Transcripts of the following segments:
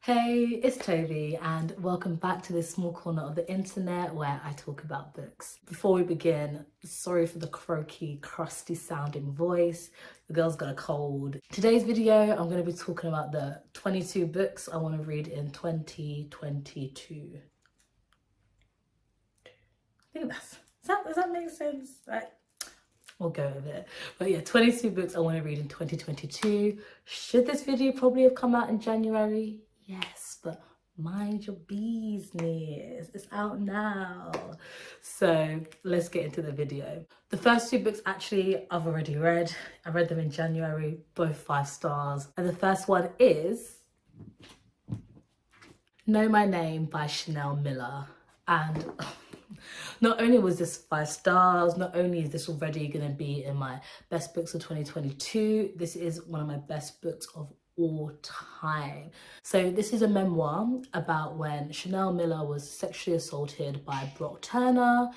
Hey, it's Tobi and welcome back to this small corner of the internet where I talk about books. Before we begin, sorry for the croaky, crusty sounding voice. The girl's got a cold. Today's video, I'm going to be talking about the 22 books I want to read in 2022. I think does that make sense? Right. We'll go with it. But yeah, 22 books I want to read in 2022. Should this video probably have come out in January? Yes, but mind your business. It's out now. So let's get into the video. The first two books actually I've already read. I read them in January, both 5 stars. And the first one is Know My Name by Chanel Miller. And not only was this 5 stars, not only is this already going to be in my best books of 2022, this is one of my best books of all time. So this is a memoir about when Chanel Miller was sexually assaulted by Brock Turner,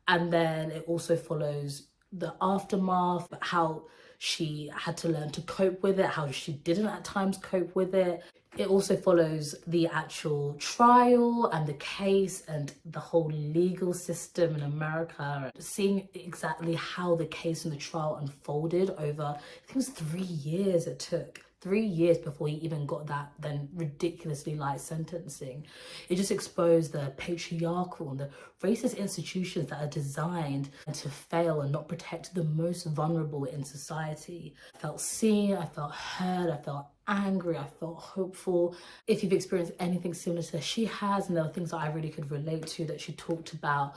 and then it also follows the aftermath, how she had to learn to cope with it, how she didn't at times cope with it. It also follows the actual trial and the case and the whole legal system in America, seeing exactly how the case and the trial unfolded over, I think it was 3 years it took. 3 years before he even got that then ridiculously light sentencing. It just exposed the patriarchal and the racist institutions that are designed to fail and not protect the most vulnerable in society. I felt seen, I felt heard, I felt angry, I felt hopeful. If you've experienced anything similar to that she has, and there are things that I really could relate to that she talked about,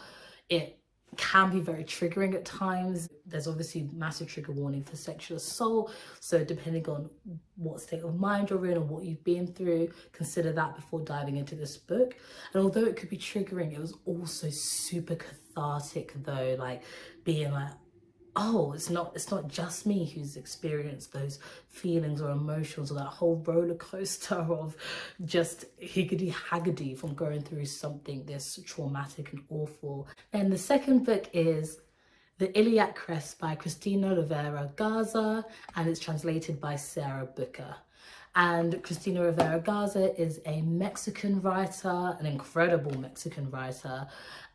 it can be very triggering at times. There's obviously massive trigger warning for sexual assault, so depending on what state of mind you're in and what you've been through, consider that before diving into this book. And although it could be triggering, it was also super cathartic though, like being like, oh, it's not just me who's experienced those feelings or emotions or that whole roller coaster of just higgity-haggity from going through something this traumatic and awful. And the second book is The Iliac Crest by Christina Rivera Garza, and it's translated by Sarah Booker. And Christina Rivera Garza is a Mexican writer, an incredible Mexican writer,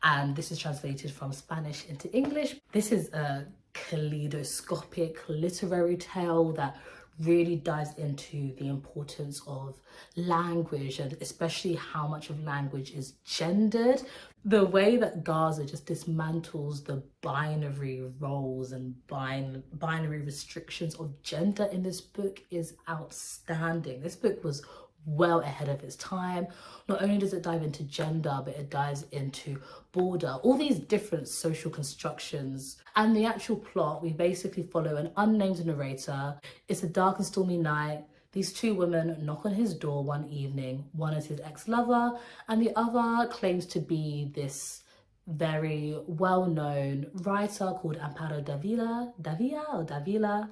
and this is translated from Spanish into English. This is a kaleidoscopic literary tale that really dives into the importance of language, and especially how much of language is gendered. The way that Garza just dismantles the binary roles and binary restrictions of gender in this book is outstanding. This book was well ahead of its time. Not only does it dive into gender, but it dives into border, all these different social constructions. And the actual plot, we basically follow an unnamed narrator. It's a dark and stormy night. These two women knock on his door one evening. One is his ex-lover, and the other claims to be this very well-known writer called Amparo Davila.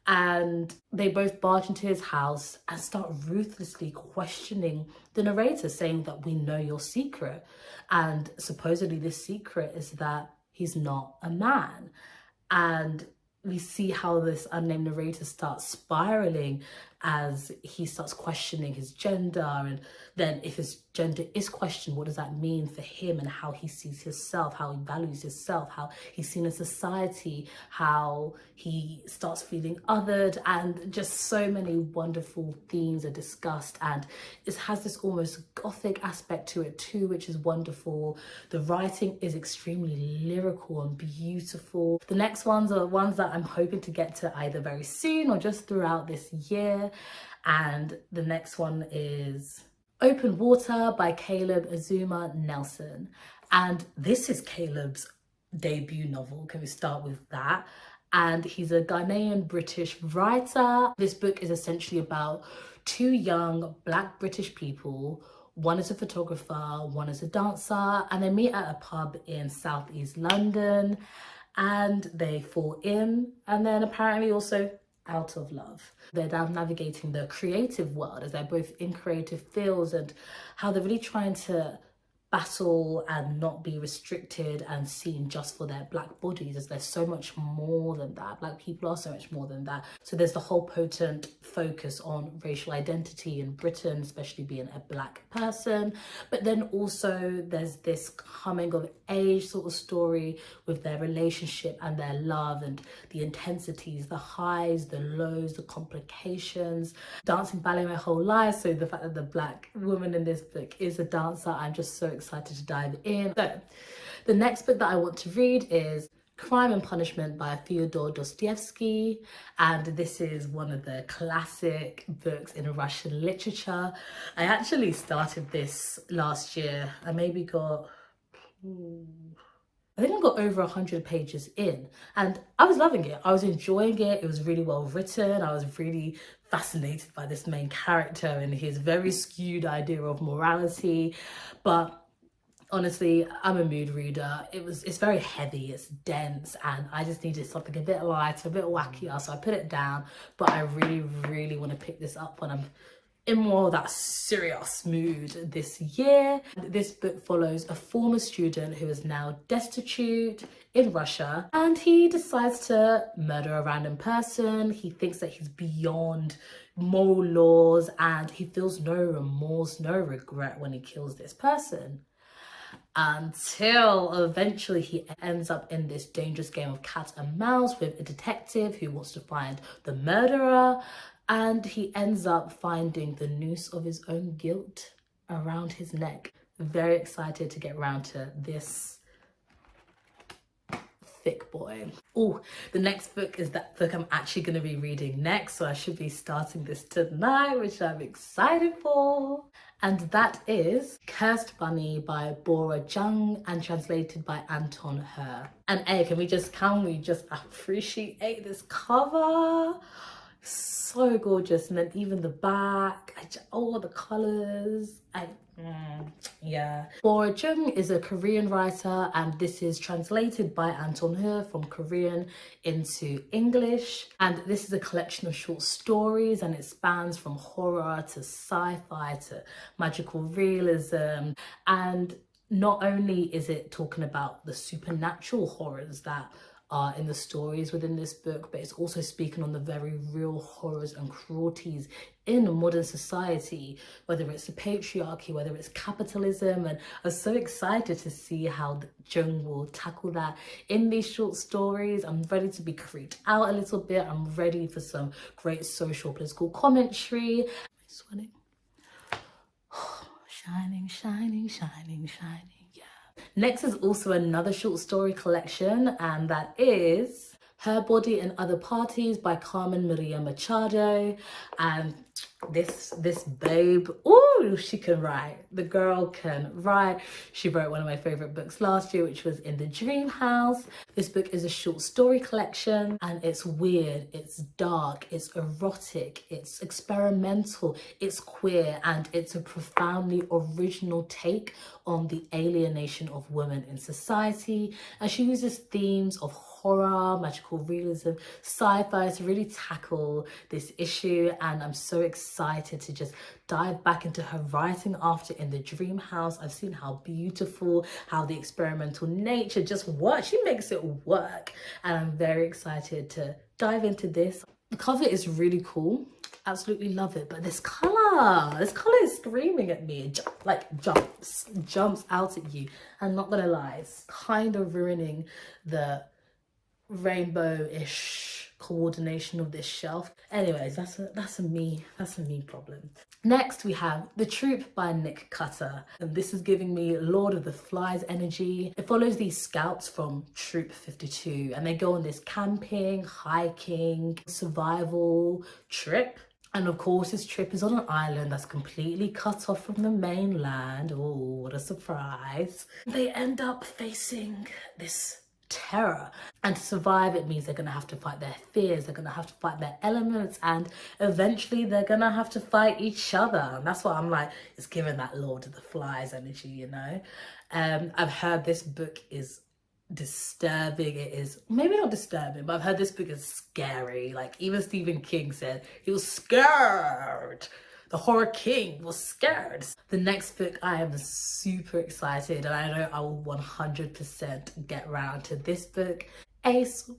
And they both barge into his house and start ruthlessly questioning the narrator, saying that we know your secret. And supposedly this secret is that he's not a man. And we see how this unnamed narrator starts spiraling as he starts questioning his gender, and then if his gender is questioned, what does that mean for him and how he sees himself, how he values himself, how he's seen in society, how he starts feeling othered, and just so many wonderful themes are discussed. And it has this almost gothic aspect to it too, which is wonderful. The writing is extremely lyrical and beautiful. The next ones are ones that I'm hoping to get to either very soon or just throughout this year. And the next one is Open Water by Caleb Azumah Nelson. And this is Caleb's debut novel. Can we start with that? And he's a Ghanaian British writer. This book is essentially about 2 young Black British people. One is a photographer, one is a dancer, and they meet at a pub in Southeast London, and they fall in, and then apparently also out of love. They're now navigating the creative world as they're both in creative fields, and how they're really trying to battle and not be restricted and seen just for their black bodies, as there's so much more than that. Black people are so much more than that. So there's the whole potent focus on racial identity in Britain, especially being a black person. But then also there's this coming of age sort of story with their relationship and their love and the intensities, the highs, the lows, the complications. Dancing ballet my whole life, so the fact that the black woman in this book is a dancer, I'm just so excited to dive in. So the next book that I want to read is Crime and Punishment by Fyodor Dostoyevsky, and this is one of the classic books in Russian literature. I actually started this last year. I maybe got, I think I got over 100 pages in, and I was loving it. I was enjoying it. It was really well written. I was really fascinated by this main character and his very skewed idea of morality. But honestly, I'm a mood reader. It's very heavy, it's dense, and I just needed something a bit lighter, a bit wackier, so I put it down. But I really want to pick this up when I'm in more of that serious mood this year. This book follows a former student who is now destitute in Russia, and he decides to murder a random person. He thinks that he's beyond moral laws, and he feels no remorse, no regret when he kills this person, until eventually he ends up in this dangerous game of cat and mouse with a detective who wants to find the murderer, and he ends up finding the noose of his own guilt around his neck. Very excited to get around to this thick boy. Oh, the next book is that book I'm actually going to be reading next, so I should be starting this tonight, which I'm excited for. And that is Cursed Bunny by Bora Chung and translated by Anton Her. And can we just appreciate this cover? So gorgeous. And then even the back, all the colors. Yeah. Bora Chung is a Korean writer, and this is translated by Anton Her from Korean into English. And this is a collection of short stories, and it spans from horror to sci-fi to magical realism. And not only is it talking about the supernatural horrors that are in the stories within this book, but it's also speaking on the very real horrors and cruelties in modern society, whether it's the patriarchy, whether it's capitalism. And I'm so excited to see how Chung will tackle that in these short stories. I'm ready to be creeped out a little bit. I'm ready for some great social political commentary. I'm sweating. Shining, shining, shining, shining. Next is also another short story collection, and that is Her Body and Other Parties by Carmen Maria Machado. And this babe, oh, she can write. The girl can write. She wrote one of my favorite books last year, which was In the Dream House. This book is a short story collection, and it's weird, it's dark, it's erotic, it's experimental, it's queer, and it's a profoundly original take on the alienation of women in society. And she uses themes of horror, magical realism, sci-fi to really tackle this issue. And I'm so excited to just dive back into her writing after In the Dream House. I've seen how beautiful, how the experimental nature just works. She makes it work. And I'm very excited to dive into this. The cover is really cool. Absolutely love it. But this color is screaming at me. It jumps out at you. I'm not gonna lie, it's kind of ruining the rainbow-ish coordination of this shelf. Anyways, that's a me problem. Next we have The Troop by Nick Cutter, and this is giving me Lord of the Flies energy. It follows these scouts from Troop 52, and they go on this camping, hiking, survival trip. And of course, this trip is on an island that's completely cut off from the mainland. Oh, what a surprise. They end up facing this terror, and to survive it means they're gonna have to fight their fears, they're gonna have to fight their elements, and eventually they're gonna have to fight each other. And that's what I'm like, it's giving that Lord of the Flies energy, you know. I've heard this book is disturbing. It is maybe not disturbing, but I've heard this book is scary. Like even Stephen King said he was scared. The horror king was scared. The next book, I am super excited, and I know I will 100% get round to this book.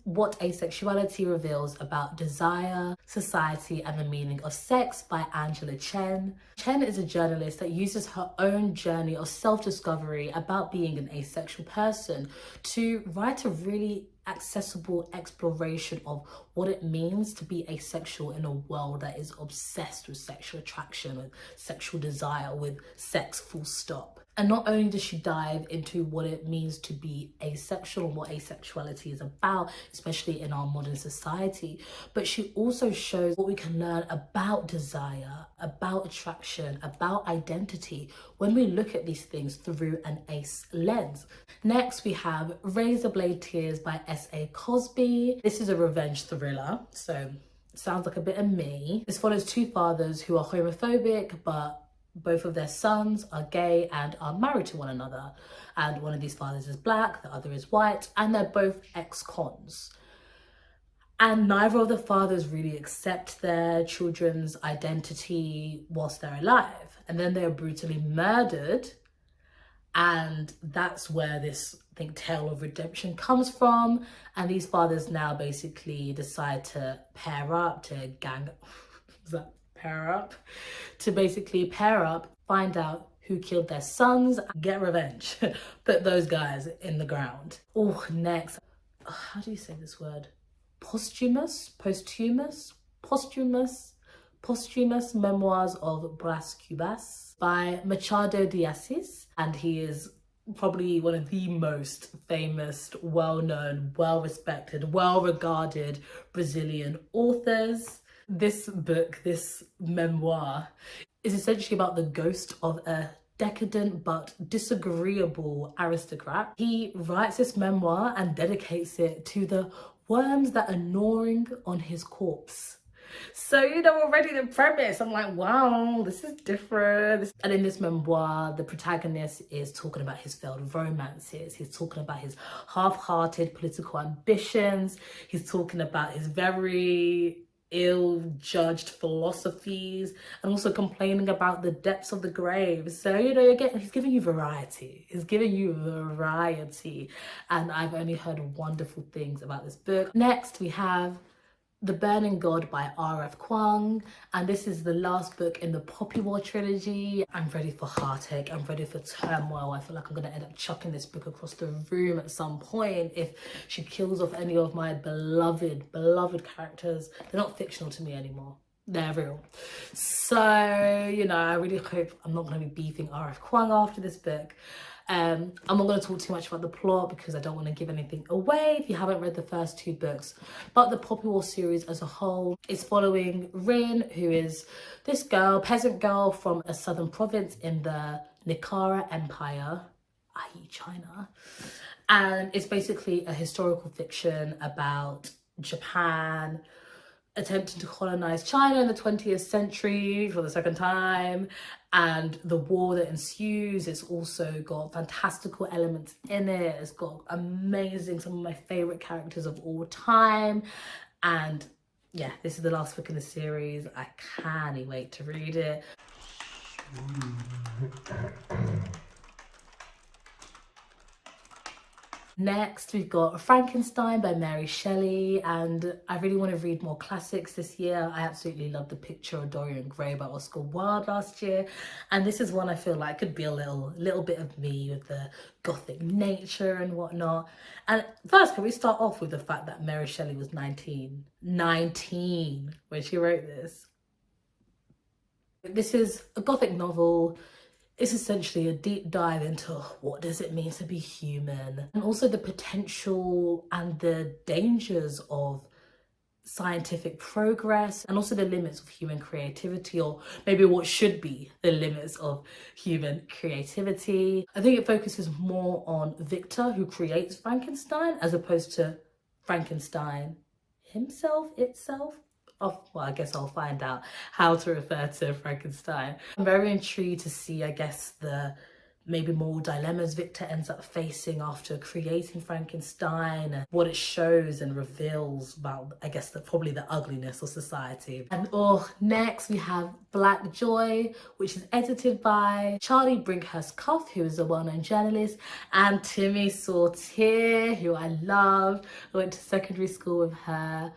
What Asexuality Reveals About Desire, Society and the Meaning of Sex by Angela Chen. Chen is a journalist that uses her own journey of self-discovery about being an asexual person to write a really accessible exploration of what it means to be asexual in a world that is obsessed with sexual attraction, with sexual desire, with sex full stop. And not only does she dive into what it means to be asexual and what asexuality is about, especially in our modern society, but she also shows what we can learn about desire, about attraction, about identity when we look at these things through an ace lens. Next, we have Razorblade Tears by S.A. Cosby. This is a revenge thriller, so it sounds like a bit of me. This follows two fathers who are homophobic, but both of their sons are gay and are married to one another. And one of these fathers is black, the other is white, and they're both ex-cons. And neither of the fathers really accept their children's identity whilst they're alive. And then they're brutally murdered. And that's where this, I think, tale of redemption comes from. And these fathers now basically decide to pair up, to gang... Is that basically pair up, find out who killed their sons, get revenge, put those guys in the ground. Oh, next, how do you say this word? Posthumous Memoirs of Cubas by Machado de Assis, and he is probably one of the most famous, well-known, well-respected, well-regarded Brazilian authors. This book, this memoir, is essentially about the ghost of a decadent but disagreeable aristocrat. He writes this memoir and dedicates it to the worms that are gnawing on his corpse. So, you know, already the premise, I'm like, wow, this is different. And in this memoir, the protagonist is talking about his failed romances. He's talking about his half-hearted political ambitions. He's talking about his very ill-judged philosophies, and also complaining about the depths of the grave. So, you know, he's giving you variety. He's giving you variety. And I've only heard wonderful things about this book. Next, we have The Burning God by F Kuang, and this is the last book in the Poppy War trilogy. I'm ready for heartache, I'm ready for turmoil. I feel like I'm gonna end up chucking this book across the room at some point if she kills off any of my beloved characters. They're not fictional to me anymore. They're real. So, you know, I really hope I'm not gonna be beefing F Kuang after this book. I'm not going to talk too much about the plot because I don't want to give anything away if you haven't read the first two books. But the Poppy War series as a whole is following Rin, who is this girl, peasant girl from a southern province in the Nicara Empire, i.e. China. And it's basically a historical fiction about Japan attempting to colonize China in the 20th century for the second time, and the war that ensues. It's also got fantastical elements in it. It's got amazing, some of my favorite characters of all time. And yeah, this is the last book in the series. I can't wait to read it. Next, we've got Frankenstein by Mary Shelley, and I really want to read more classics this year. I absolutely love The Picture of Dorian Gray by Oscar Wilde last year, and this is one I feel like could be a little bit of me with the gothic nature and whatnot. And first, can we start off with the fact that Mary Shelley was 19 when she wrote this? This is a gothic novel. It's essentially a deep dive into what does it mean to be human, and also the potential and the dangers of scientific progress, and also the limits of human creativity, or maybe what should be the limits of human creativity. I think it focuses more on Victor, who creates Frankenstein, as opposed to Frankenstein itself. Oh, well, I guess I'll find out how to refer to Frankenstein. I'm very intrigued to see, I guess, the maybe moral dilemmas Victor ends up facing after creating Frankenstein, and what it shows and reveals about, I guess, probably the ugliness of society. And next we have Black Joy, which is edited by Charlie Brinkhurst-Cuff, who is a well-known journalist, and Timi Sortier, who I love. I went to secondary school with her.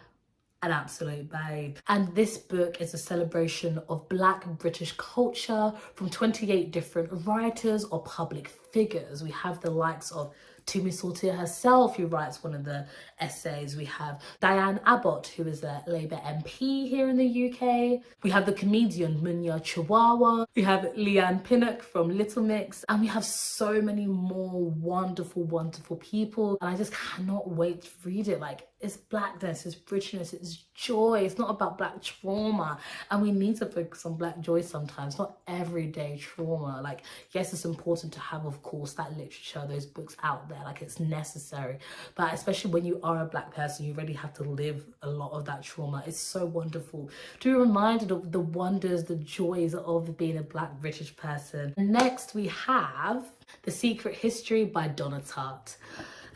An absolute babe. And this book is a celebration of Black British culture from 28 different writers or public figures. We have the likes of Timi Sortier herself, who writes one of the essays. We have Diane Abbott, who is a Labour MP here in the UK. We have the comedian Munya Chihuahua. We have Leanne Pinnock from Little Mix. And we have so many more wonderful, wonderful people. And I just cannot wait to read it. Like, it's blackness, it's Britishness, it's joy. It's not about Black trauma. And we need to focus on Black joy sometimes, not everyday trauma. Like, yes, it's important to have, of course, that literature, those books out there. Like, it's necessary. But especially when you are a Black person, you really have to live a lot of that trauma. It's so wonderful to be reminded of the wonders, the joys of being a Black British person. Next, we have The Secret History by Donna Tartt.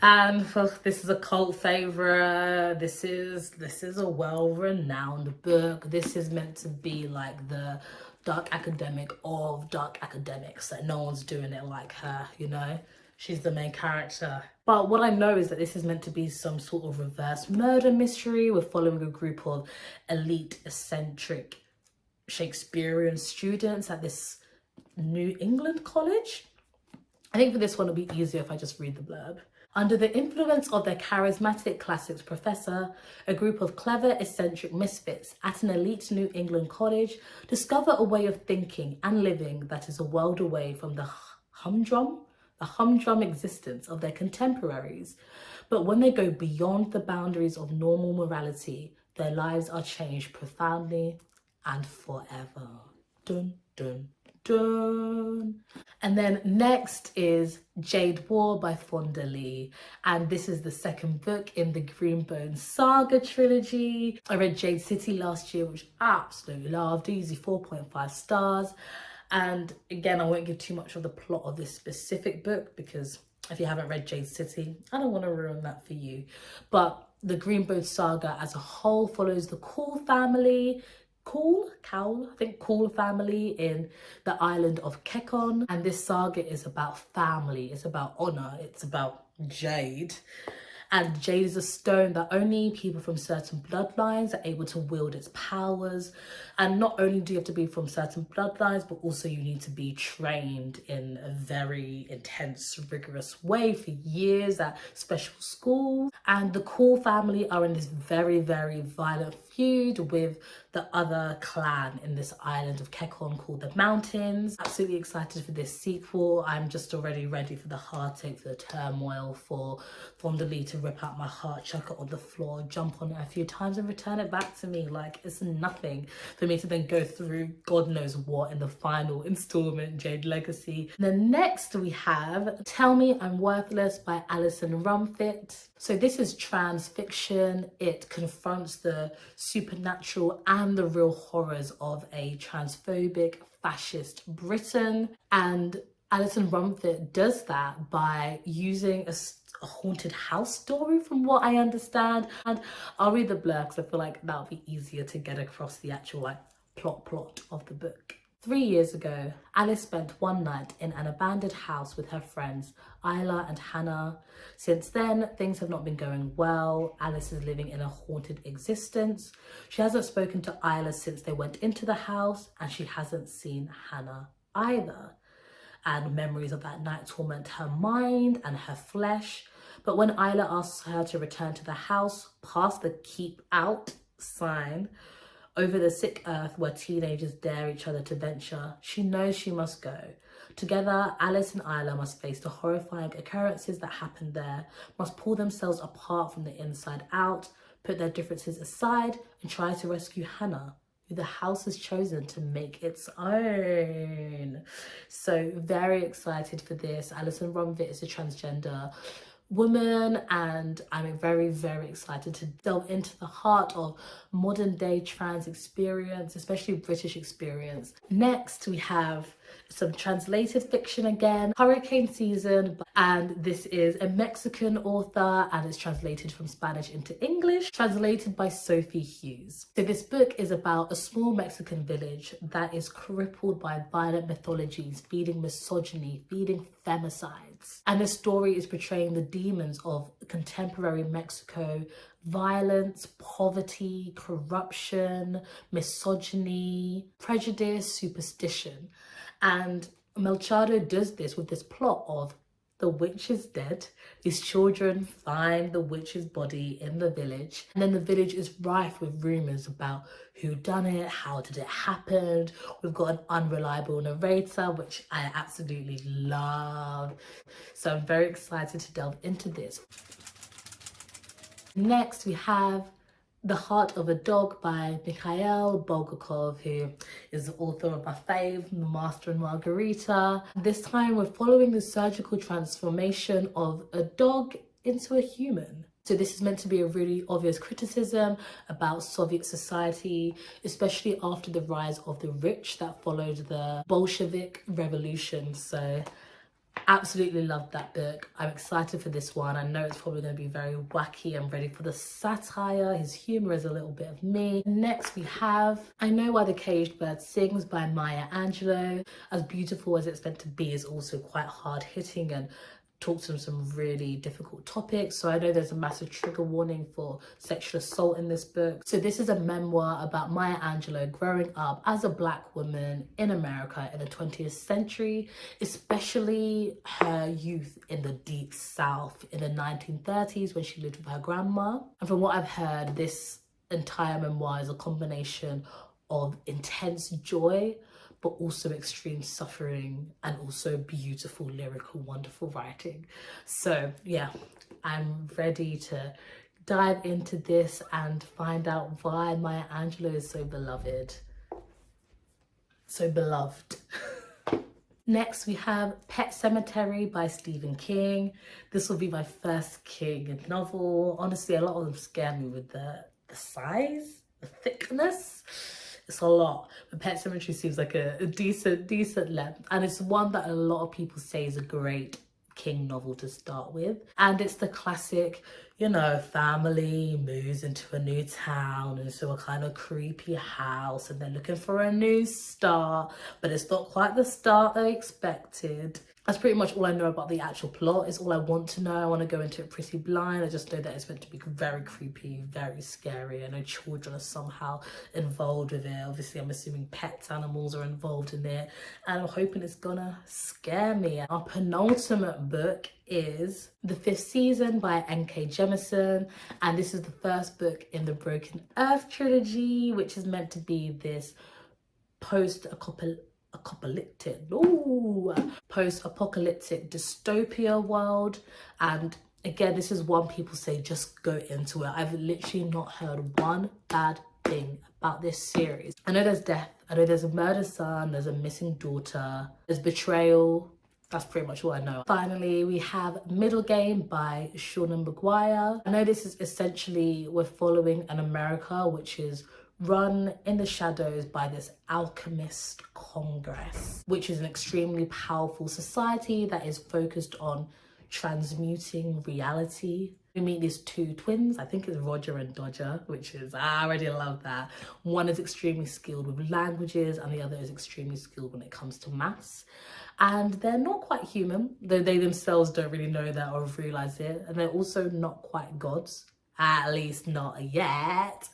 And this is a cult favorite. This is a well-renowned book. This is meant to be like the dark academic of dark academics. That no one's doing it like her, you know? She's the main character. But what I know is that this is meant to be some sort of reverse murder mystery. We're following a group of elite, eccentric Shakespearean students at this New England college. I think for this one it'll be easier if I just read the blurb. Under the influence of their charismatic classics professor, a group of clever, eccentric misfits at an elite New England college discover a way of thinking and living that is a world away from the humdrum existence of their contemporaries. But when they go beyond the boundaries of normal morality, their lives are changed profoundly and forever. Dun, dun, dun. And then next is Jade War by Fonda Lee. And this is the second book in the Greenbone Saga trilogy. I read Jade City last year, which I absolutely loved. Easy 4.5 stars. And again, I won't give too much of the plot of this specific book because if you haven't read Jade City, I don't want to ruin that for you. But the Greenbone Saga as a whole follows the Cool family, Cool family in the island of Kekon. And this saga is about family, it's about honor, it's about Jade. And jade is a stone that only people from certain bloodlines are able to wield its powers. And not only do you have to be from certain bloodlines, but also you need to be trained in a very intense, rigorous way for years at special schools. And the Cool family are in this very, very violent feud with the other clan in this island of Kekon called the Mountains. Absolutely excited for this sequel. I'm just already ready for the heartache, for the turmoil, for Fonda Lee to rip out my heart, chuck it on the floor, jump on it a few times and return it back to me. Like, it's nothing for me to then go through God knows what in the final installment, Jade Legacy. And then next we have Tell Me I'm Worthless by Alison Rumfitt. So this is trans fiction. It confronts the supernatural and the real horrors of a transphobic, fascist Britain. And Alison Rumfitt does that by using a haunted house story, from what I understand. And I'll read the blurb because I feel like that'll be easier to get across the actual plot of the book. 3 years ago, Alice spent one night in an abandoned house with her friends Isla and Hannah. Since then, things have not been going well. Alice is living in a haunted existence. She hasn't spoken to Isla since they went into the house, and she hasn't seen Hannah either. And memories of that night torment her mind and her flesh. But when Isla asks her to return to the house, past the keep out sign, over the sick earth where teenagers dare each other to venture, she knows she must go. Together, Alice and Isla must face the horrifying occurrences that happened there, must pull themselves apart from the inside out, put their differences aside, and try to rescue Hannah, who the house has chosen to make its own. So very excited for this. Alison Rumfitt is a transgender woman, and I'm very, very excited to delve into the heart of modern day trans experience, especially British experience. Next, we have some translated fiction again, hurricane season, and this is a Mexican author and it's translated from Spanish into English, translated by Sophie Hughes. So this book is about a small Mexican village that is crippled by violent mythologies, feeding misogyny, feeding femicides. And the story is portraying the demons of contemporary Mexico: violence, poverty, corruption, misogyny, prejudice, superstition. And Machado does this with this plot of the witch is dead, these children find the witch's body in the village, and then the village is rife with rumours about who done it, how did it happen. We've got an unreliable narrator, which I absolutely love. So I'm very excited to delve into this. Next we have The Heart of a Dog by Mikhail Bulgakov, who is the author of my fave, The Master and Margarita. This time we're following the surgical transformation of a dog into a human. So this is meant to be a really obvious criticism about Soviet society, especially after the rise of the rich that followed the Bolshevik Revolution. So absolutely loved that book. I'm excited for this one. I know it's probably going to be very wacky. I'm ready for the satire. His humour is a little bit of me. Next we have I Know Why the Caged Bird Sings by Maya Angelou. As beautiful as it's meant to be, is also quite hard hitting and talks on some really difficult topics. So I know there's a massive trigger warning for sexual assault in this book. So this is a memoir about Maya Angelou growing up as a Black woman in America in the 20th century, especially her youth in the Deep South in the 1930s when she lived with her grandma. And from what I've heard, this entire memoir is a combination of intense joy, but also extreme suffering and also beautiful, lyrical, wonderful writing. So yeah, I'm ready to dive into this and find out why Maya Angelou is so beloved. So beloved. Next we have Pet Sematary by Stephen King. This will be my first King novel. Honestly, a lot of them scare me with the size, the thickness. It's a lot, but Pet Sematary seems like a decent length, and it's one that a lot of people say is a great King novel to start with. And it's the classic, you know, family moves into a new town, into a kind of creepy house, and they're looking for a new start, but it's not quite the start they expected. That's pretty much all I know about the actual plot. It's all I want to know. I want to go into it pretty blind. I just know that it's meant to be very creepy, very scary. I know children are somehow involved with it. Obviously, I'm assuming pets, animals are involved in it. And I'm hoping it's gonna scare me. Our penultimate book is The Fifth Season by N.K. Jemisin. And this is the first book in the Broken Earth trilogy, which is meant to be this post-apocalyptic dystopia world. And again, this is one people say just go into it. I've literally not heard one bad thing about this series. I know there's death, I know there's a murdered son, there's a missing daughter, there's betrayal. That's pretty much all I know. Finally, we have Middle Game by Seanan McGuire. I know this is essentially, we're following an America which is run in the shadows by this alchemist congress, which is an extremely powerful society that is focused on transmuting reality. We meet these two twins, I think it's Roger and Dodger, which is, I already love that. One is extremely skilled with languages and the other is extremely skilled when it comes to maths. And they're not quite human, though they themselves don't really know that or realize it. And they're also not quite gods. At least not yet.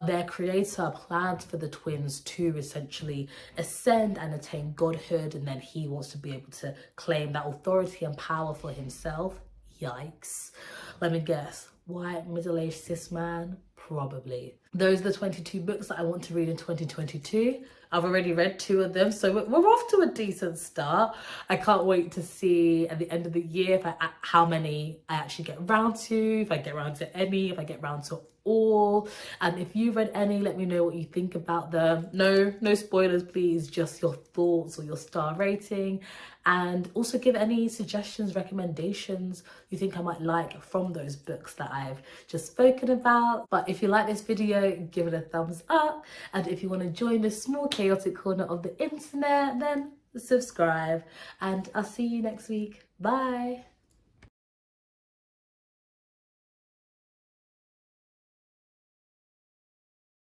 Their creator plans for the twins to essentially ascend and attain godhood, and then he wants to be able to claim that authority and power for himself. Yikes. Let me guess. White, middle-aged cis man? Probably. Those are the 22 books that I want to read in 2022. I've already read 2 of them, so we're off to a decent start. I can't wait to see at the end of the year how many I actually get round to, if I get round to any, if I get round to all. And if you've read any, let me know what you think about them. No spoilers, please, just your thoughts or your star rating. And also give any suggestions, recommendations you think I might like from those books that I've just spoken about. But if you like this video, give it a thumbs up. And if you want to join this small chaotic corner of the internet, then subscribe, and I'll see you next week. Bye.